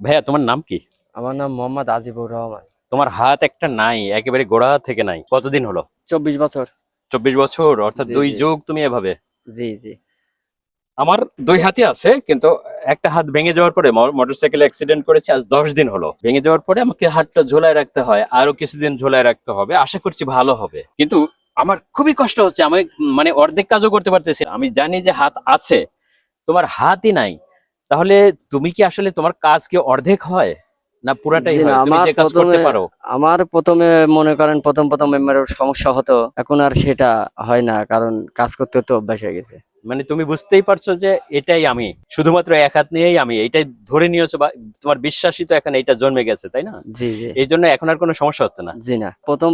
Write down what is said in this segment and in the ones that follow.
ভাইয়া তোমার নাম কি? আমার নাম মোহাম্মদ আজিবুর রহমান। তোমার হাত একটা নাই, একেবারে গোড়া থেকে নাই, কতদিন হলো? 24 বছর। 24 বছর, অর্থাৎ জি দুই জি যুগ তুমি এভাবে। জি জি। আমার দুই হাতই আছে, কিন্তু একটা হাত ভেঙে যাওয়ার পরে মোটরসাইকেল অ্যাক্সিডেন্ট করেছে, আজ 10 দিন হলো। ভেঙে যাওয়ার পরে আমাকে হাতটা ঝোলায় রাখতে হয়, আরো কিছুদিন ঝোলায় রাখতে হবে, আশা করছি ভালো হবে। কিন্তু আমার খুবই কষ্ট হচ্ছে, আমি মানে অর্ধেক কাজও করতে পারতেছি না। আমি জানি যে হাত আছে, তোমার হাতই নাই। তাহলে তুমি কি আসলে, তোমার কাজ কি অর্ধেক হয় না পুরাটাই জি না, হয়, তুমি আমার যে কাজ করতে প্রথমে পারো? আমার প্রথমে মনে করেন প্রথম মেম্বারের সমস্যা হতো, এখন আর সেটা হয় না, কারণ কাজ করতে তো অভ্যাস হয়ে গেছে। মানে তুমি বুঝতেই পারছো যে এটাই আমি, শুধুমাত্র এক হাত নিয়েই আমি এটাই ধরে নিয়েছো, বা তোমার বিশ্বাসই তো এখন এটা জন্মে গেছে, তাই না? জি জি এই জন্য এখন আর কোনো সমস্যা হচ্ছে না। জি না, প্রথম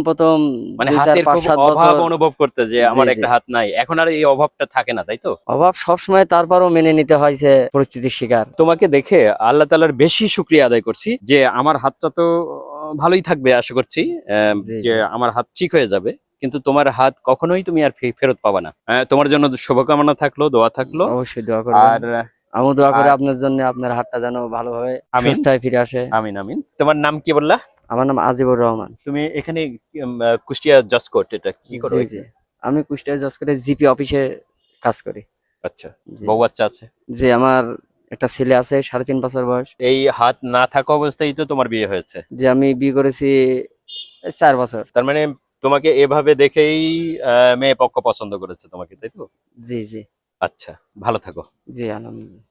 মানে দুই চার হাতের পাঁচ খুব সাত অভাব বছর অনুভব করতে, যে জি আমার জি, একটা হাত নাই, এখন আর এই অভাবটা থাকে না, তাই তো? অভাব সবসময়, তারপরও মেনে নিতে হয়েছে, পরিস্থিতির শিকার। তোমাকে দেখে আল্লাহ তাআলার বেশি শুকরিয়া আদায় করছি যে আমার হাতটা তো ভালোই থাকবে আশা করছি, জি যে জি, আমার হাত ঠিক হয়ে যাবে। কিন্তু তোমার হাত কখনোই তুমি আর ফেরত পাবা না। তোমার জন্য শুভকামনা থাকলো, দোয়া থাকলো। অবশ্যই দোয়া করবেন। আর আমিও দোয়া করি আর আপনার জন্য, আপনার হাতটা যেন ভালোভাবে আমিন, সুস্থ হয়ে ফিরে আসে। আমিন, আমিন। তোমার নাম কি বললা? আমার নাম আজিবুর রহমান। তুমি এখানে কুষ্টিয়া জজকোর্ট, এটা কি করো জি জি, এখানে? আমি কুষ্টিয়া জজ করে জিপি অফিসে কাজ করি। আচ্ছা। জি বউ বাচ্চা আছে? জি, আমার একটা ছেলে আছে, 3.5 বছর বয়স। এই হাত না থাকা অবস্থায় তো তোমার বিয়ে হয়েছে? যে আমি বিয়ে করেছি 4 বছর। তার মানে তোমাকে এভাবে দেখেই মেয়ে পক্ষ পছন্দ করেছে তোমাকে, তাই তো? জি জি আচ্ছা, ভালো থাকো। জি, আলহামদুলিল্লাহ।